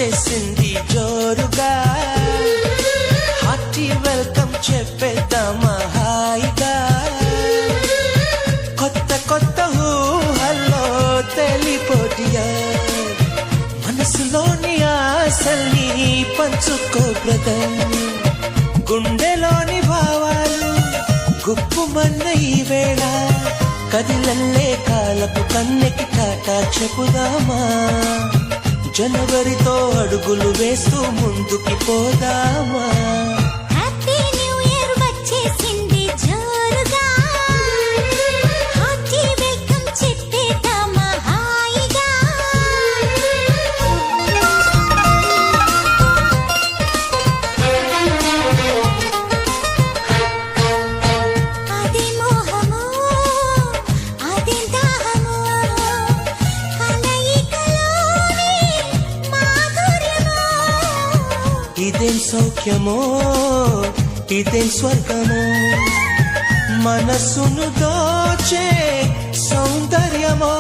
వచ్చేసింది జోరుగా, hearty welcome చెప్పేద్దామా హాయిగా. కొత్త కొత్త ఊహల్లో తెలిపోటియా, మనసులోని ఆశల్ని పంచుకో బ్రదర్. గుండెలోని భావాలు గుప్పుమన్న ఈ వేళ, కదిలల్లే కాలపు కన్నెకి టాటా చెప్పుదామా. జనవరితో అడుగులు వేస్తూ ముందుకి పోదామా. హ్యాపీ న్యూ ఇయర్ వచ్చేసింది జోరుగా, హార్టీ వెల్కమ్ చెప్పేద్దామా హాయిగా. అది మోహమో అది దాహమో, కలయికలోని మాధుర్యమో. ఇదేం సౌఖ్యమో ఇదేం స్వర్గమో, మనసును దోచే సౌందర్యమో.